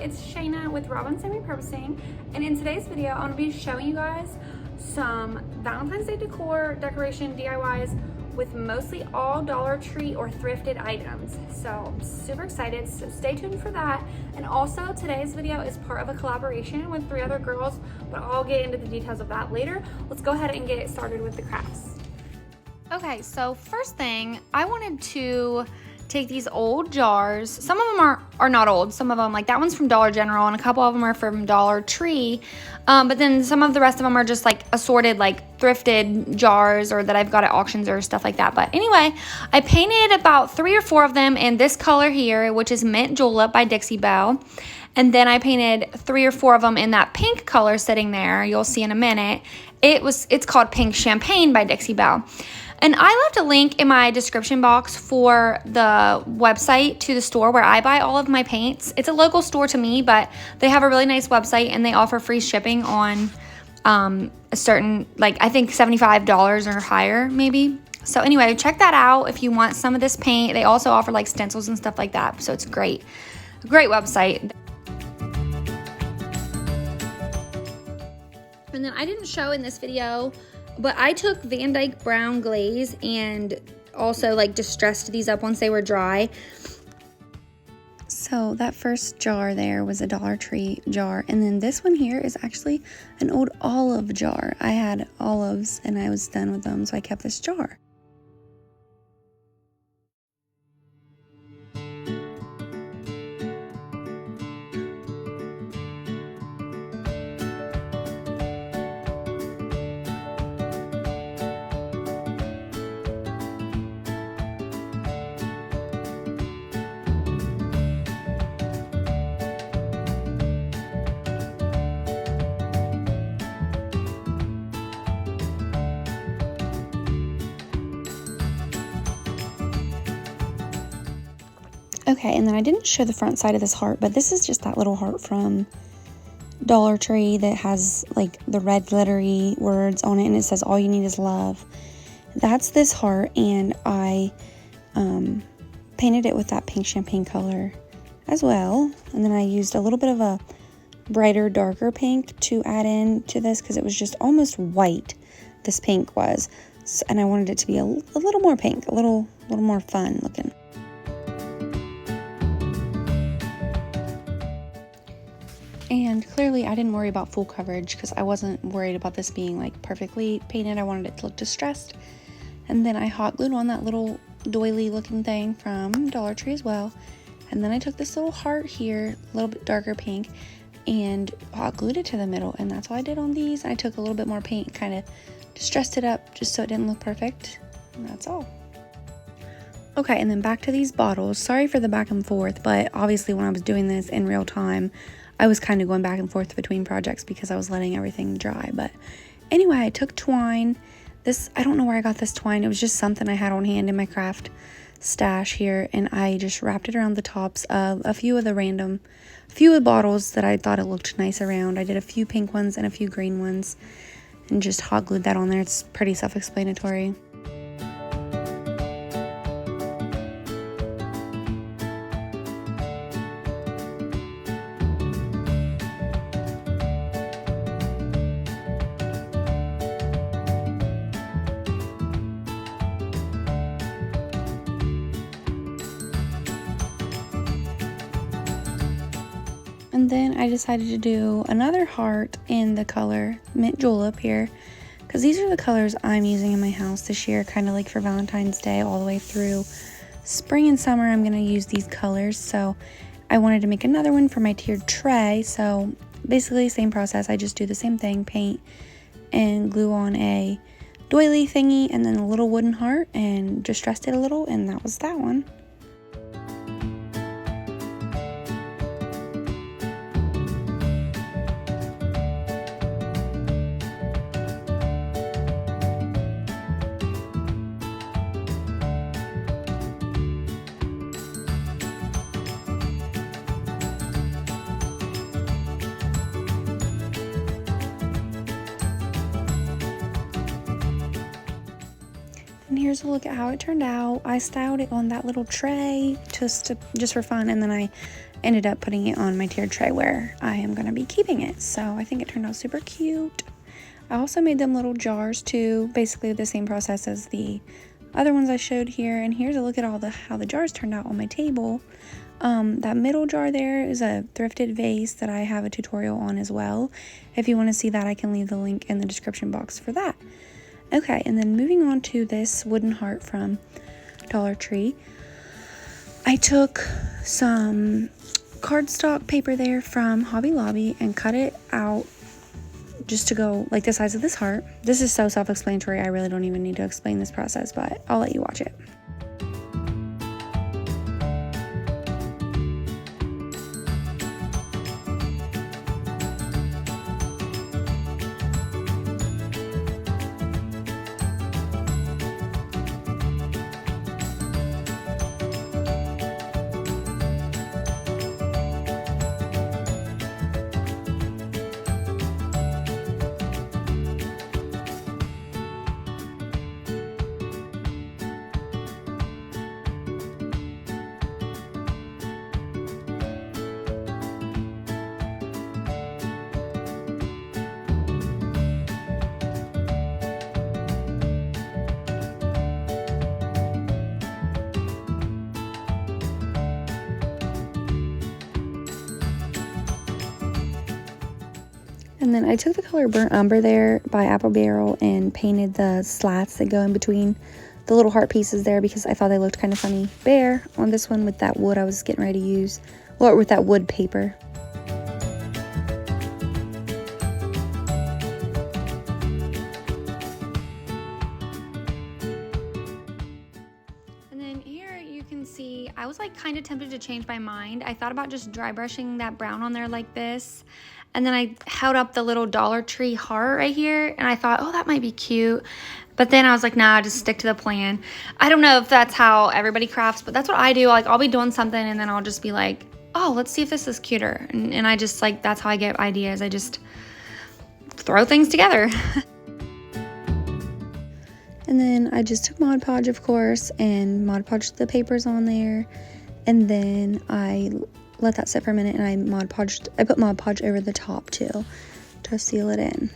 it's Shayna with Repurposing, and in today's video I'm going to be showing you guys some Valentine's Day decor decoration DIYs with mostly all Dollar Tree or thrifted items. So I'm super excited, so stay tuned for that. And also today's video is part of a collaboration with 3 other girls, but I'll get into the details of that later. Let's go ahead and get started with the crafts. Okay, so first thing, I wanted to take these old jars. Some of them are not old. Some of them, like that one's from Dollar General, and a couple of them are from Dollar Tree. But then some of the rest of them are just like assorted, like thrifted jars, or that I've got at auctions or stuff like that. But anyway, I painted about 3 or 4 of them in this color here, which is Mint Julep by Dixie Belle. And then I painted 3 or 4 of them in that pink color sitting there. You'll see in a minute. It's called Pink Champagne by Dixie Belle. And I left a link in my description box for the website to the store where I buy all of my paints. It's a local store to me, but they have a really nice website and they offer free shipping on a certain, like I think $75 or higher maybe. So anyway, check that out if you want some of this paint. They also offer like stencils and stuff like that. So it's great. A great website. And then I didn't show in this video, but I took Van Dyke brown glaze and also like distressed these up once they were dry. So that first jar there was a Dollar Tree jar, and then this one here is actually an old olive jar. I had olives and I was done with them, so I kept this jar. Okay, and then I didn't show the front side of this heart, but this is just that little heart from Dollar Tree that has like the red glittery words on it, and it says all you need is love. That's this heart, and I painted it with that pink champagne color as well. And then I used a little bit of a brighter, darker pink to add in to this because it was just almost white, this pink was. And I wanted it to be a little more pink, a little more fun looking. And clearly I didn't worry about full coverage because I wasn't worried about this being like perfectly painted. I wanted it to look distressed. And then I hot glued on that little doily looking thing from Dollar Tree as well. And then I took this little heart here, a little bit darker pink, and hot glued it to the middle. And that's all I did on these. I took a little bit more paint, kind of distressed it up just so it didn't look perfect. And that's all. Okay, and then back to these bottles. Sorry for the back and forth, but obviously when I was doing this in real time, I was kind of going back and forth between projects because I was letting everything dry. But anyway, I took twine. This, I don't know where I got this twine. It was just something I had on hand in my craft stash here. And I just wrapped it around the tops of a few of the bottles that I thought it looked nice around. I did a few pink ones and a few green ones and just hot glued that on there. It's pretty self-explanatory. And then I decided to do another heart in the color Mint Julep here, because these are the colors I'm using in my house this year, kind of like for Valentine's Day all the way through spring and summer. I'm going to use these colors, so I wanted to make another one for my tiered tray. So basically same process, I just do the same thing, paint and glue on a doily thingy and then a little wooden heart and distressed it a little, and that was that one. And here's a look at how it turned out. I styled it on that little tray just for fun, and then I ended up putting it on my tiered tray where I am going to be keeping it. So I think it turned out super cute. I also made them little jars too, basically the same process as the other ones I showed here. And here's a look at how the jars turned out on my table. That middle jar there is a thrifted vase that I have a tutorial on as well. If you want to see that, I can leave the link in the description box for that. Okay, and then moving on to this wooden heart from Dollar Tree. I took some cardstock paper there from Hobby Lobby and cut it out just to go like the size of this heart. This is so self-explanatory, I really don't even need to explain this process, but I'll let you watch it. And then I took the color Burnt Umber there by Apple Barrel and painted the slats that go in between the little heart pieces there because I thought they looked kind of funny bare on this one with that wood I was getting ready to use, or with that wood paper. And then here you can see I was like kind of tempted to change my mind. I thought about just dry brushing that brown on there like this. And then I held up the little Dollar Tree heart right here, and I thought, oh, that might be cute. But then I was like, nah, just stick to the plan. I don't know if that's how everybody crafts, but that's what I do. Like, I'll be doing something, and then I'll just be like, oh, let's see if this is cuter. And I just, like, that's how I get ideas. I just throw things together. And then I just took Mod Podge, of course, and Mod Podged the papers on there. And then I let that sit for a minute, and I put Mod Podge over the top too to seal it in.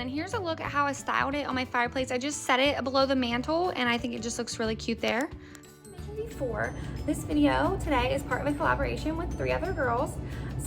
Here's a look at how I styled it on my fireplace. I just set it below the mantle, and I think it just looks really cute there. As I mentioned before, this video today is part of a collaboration with 3 other girls: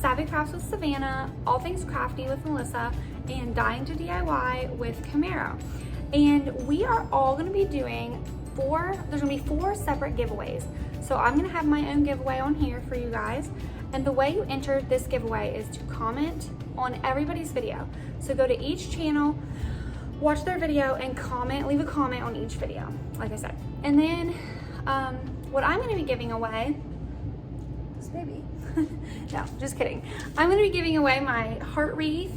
Savvy Crafts with Savannah, All Things Crafty with Melissa, and Dying to DIY with Camaro. And we are all going to be doing there's going to be 4 separate giveaways. So I'm going to have my own giveaway on here for you guys. And the way you enter this giveaway is to comment on everybody's video. So go to each channel, watch their video, and leave a comment on each video, like I said. And then what I'm going to be giving away, this baby, no, just kidding. I'm going to be giving away my heart wreath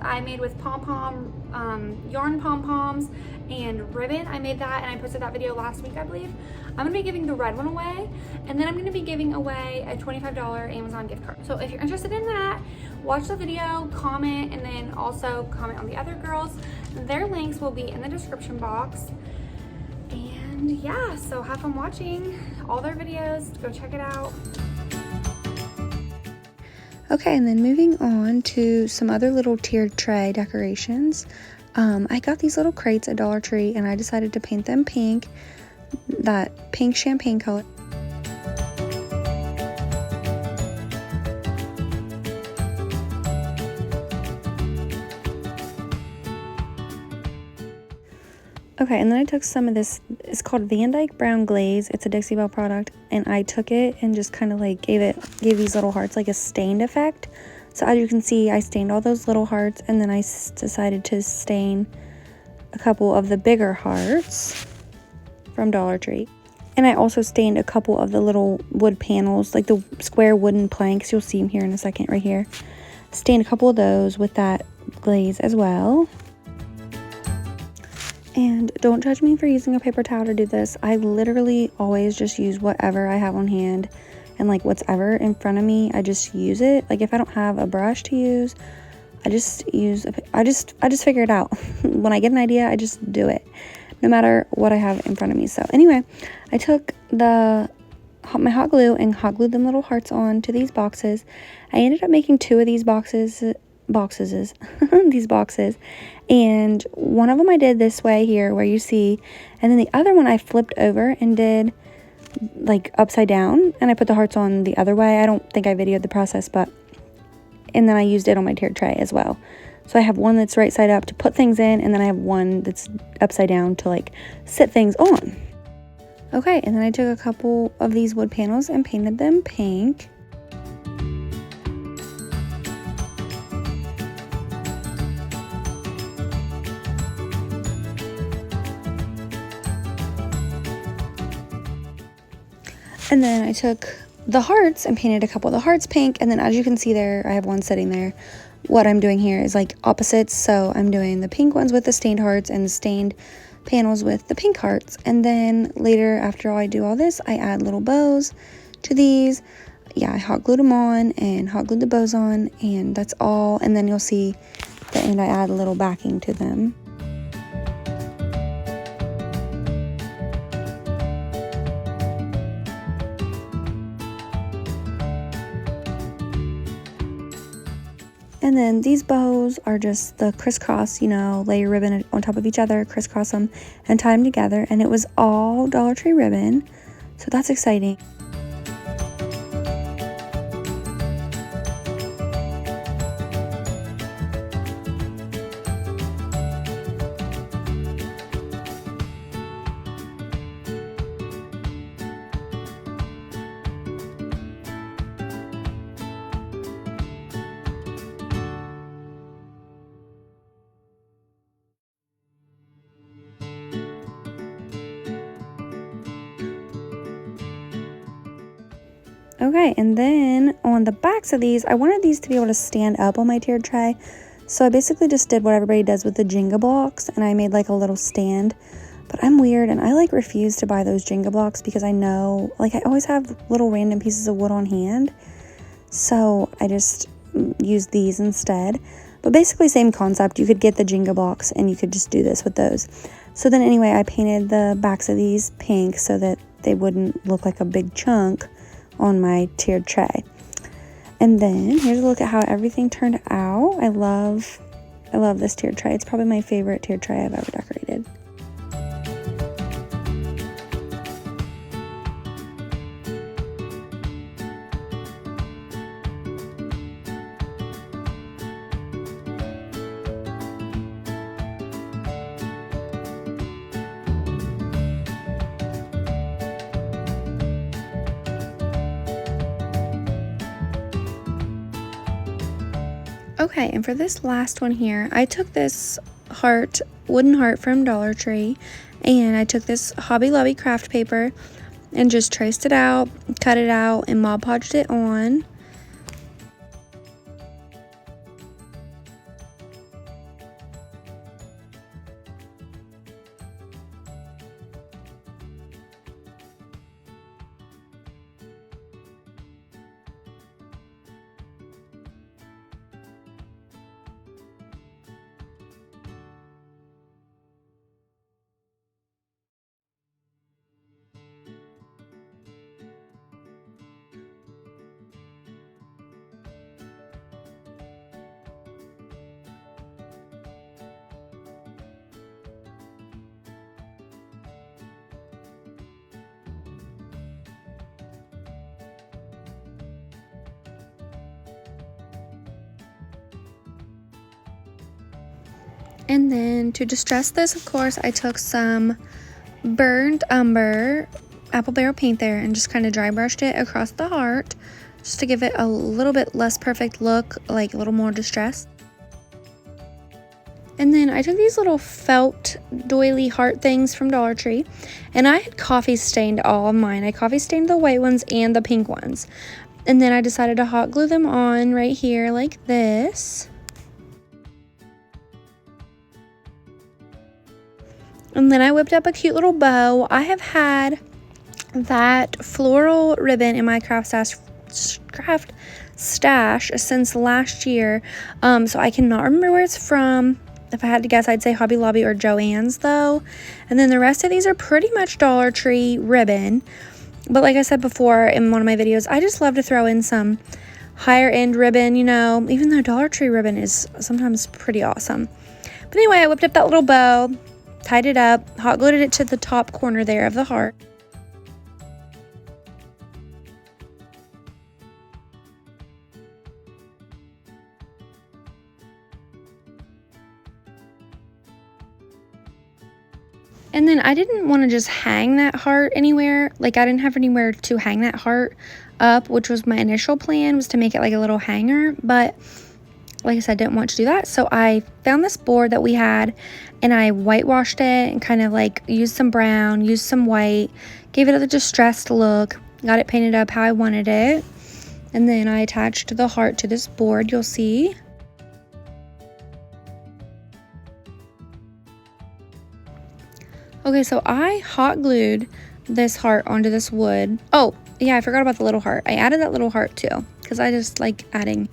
I made with yarn pom-poms and ribbon. I made that, and I posted that video last week, I believe. I'm going to be giving the red one away, and then I'm going to be giving away a $25 Amazon gift card. So if you're interested in that, watch the video, comment, and then also comment on the other girls. Their links will be in the description box. And yeah, so have fun watching all their videos. Go check it out. Okay, and then moving on to some other little tiered tray decorations. I got these little crates at Dollar Tree, and I decided to paint them pink, that pink champagne color. Okay, and then I took some of this, it's called Van Dyke Brown Glaze. It's a Dixie Belle product, and I took it and just kind of like gave these little hearts like a stained effect. So as you can see, I stained all those little hearts, and then I decided to stain a couple of the bigger hearts from Dollar Tree. And I also stained a couple of the little wood panels, like the square wooden planks. You'll see them here in a second, right here. Stained a couple of those with that glaze as well. And don't judge me for using a paper towel to do this. I literally always just use whatever I have on hand, and like whatever in front of me, I just use it. Like if I don't have a brush to use, I just figure it out. When I get an idea, I just do it, no matter what I have in front of me. So anyway, I took my hot glue and hot glued them little hearts on to these boxes. I ended up making 2 of these boxes, and one of them I did this way here where you see, and then the other one I flipped over and did like upside down, and I put the hearts on the other way. I don't think I videoed the process, and then I used it on my tiered tray as well. So I have one that's right side up to put things in, and then I have one that's upside down to like sit things on. Okay, and then I took a couple of these wood panels and painted them pink. And then I took the hearts and painted a couple of the hearts pink. And then as you can see there, I have one sitting there. What I'm doing here is like opposites. So I'm doing the pink ones with the stained hearts and the stained panels with the pink hearts. And then later, after I do all this, I add little bows to these. Yeah, I hot glued them on and hot glued the bows on, and that's all. And then you'll see at the end I add a little backing to them. And then these bows are just the crisscross, you know, lay your ribbon on top of each other, crisscross them, and tie them together. And it was all Dollar Tree ribbon, so that's exciting. Okay, and then on the backs of these, I wanted these to be able to stand up on my tiered tray. So I basically just did what everybody does with the Jenga blocks, and I made like a little stand. But I'm weird, and I like refuse to buy those Jenga blocks because I know, like, I always have little random pieces of wood on hand. So I just use these instead. But basically same concept. You could get the Jenga blocks and you could just do this with those. So then anyway, I painted the backs of these pink so that they wouldn't look like a big chunk on my tiered tray. And then here's a look at how everything turned out. I love this tiered tray. It's probably my favorite tiered tray I've ever decorated. Okay, and for this last one here, I took this wooden heart from Dollar Tree, and I took this Hobby Lobby craft paper and just traced it out, cut it out, and Mod Podged it on. And then to distress this, of course, I took some burnt umber apple barrel paint there and just kind of dry brushed it across the heart just to give it a little bit less perfect look, like a little more distressed. And then I took these little felt doily heart things from Dollar Tree, and I had coffee stained all of mine. I coffee stained the white ones and the pink ones. And then I decided to hot glue them on right here like this. And then I whipped up a cute little bow. I have had that floral ribbon in my craft stash since last year. So I cannot remember where it's from. If I had to guess, I'd say Hobby Lobby or Joann's though. And then the rest of these are pretty much Dollar Tree ribbon. But like I said before in one of my videos, I just love to throw in some higher end ribbon, you know, even though Dollar Tree ribbon is sometimes pretty awesome. But anyway, I whipped up that little bow, tied it up, hot glued it to the top corner there of the heart. And then I didn't want to just hang that heart anywhere. Like I didn't have anywhere to hang that heart up, which was my initial plan, was to make it like a little hanger. But like I said, didn't want to do that. So I found this board that we had and I whitewashed it and kind of like used some brown, used some white, gave it a distressed look, got it painted up how I wanted it. And then I attached the heart to this board, you'll see. Okay, so I hot glued this heart onto this wood. Oh, yeah, I forgot about the little heart. I added that little heart too, because I just like adding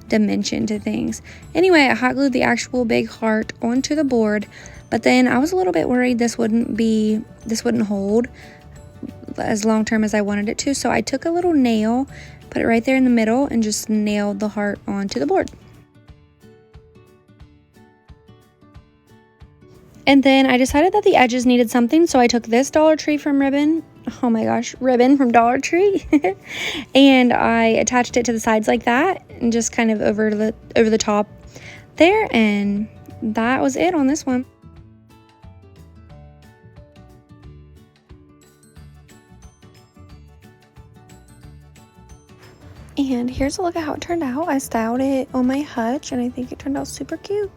dimension to things. Anyway, I hot glued the actual big heart onto the board, but then I was a little bit worried this wouldn't hold as long term as I wanted it to. So I took a little nail, put it right there in the middle, and just nailed the heart onto the board. And then I decided that the edges needed something, so I took this Dollar Tree from ribbon. Oh my gosh, ribbon from Dollar Tree. And I attached it to the sides like that and just kind of over the top there, and that was it on this one. And here's a look at how it turned out. I styled it on my hutch and I think it turned out super cute.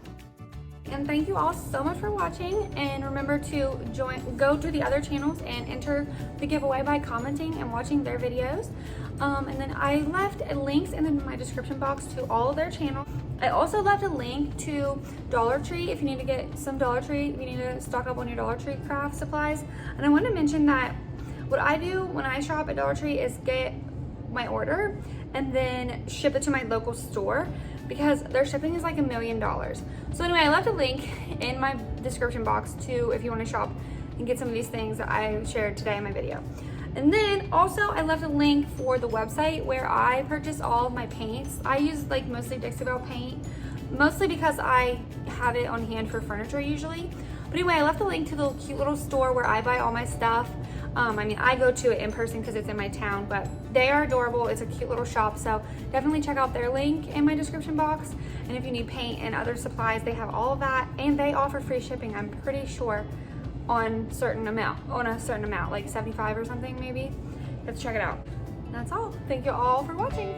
And thank you all so much for watching, and remember to go to the other channels and enter the giveaway by commenting and watching their videos. And then I left links in my description box to all of their channels. I also left a link to Dollar Tree if you need to get some Dollar Tree, if you need to stock up on your Dollar Tree craft supplies. And I want to mention that what I do when I shop at Dollar Tree is get my order and then ship it to my local store, because their shipping is like $1 million. So anyway, I left a link in my description box too if you want to shop and get some of these things that I shared today in my video. And then also I left a link for the website where I purchase all of my paints. I use like mostly Dixie Belle paint, mostly because I have it on hand for furniture usually. But anyway, I left a link to the cute little store where I buy all my stuff. I mean, I go to it in person because it's in my town, but they are adorable. It's a cute little shop, so definitely check out their link in my description box. And if you need paint and other supplies, they have all of that, and they offer free shipping, I'm pretty sure, on a certain amount, like 75 or something maybe. Let's check it out. That's all. Thank you all for watching.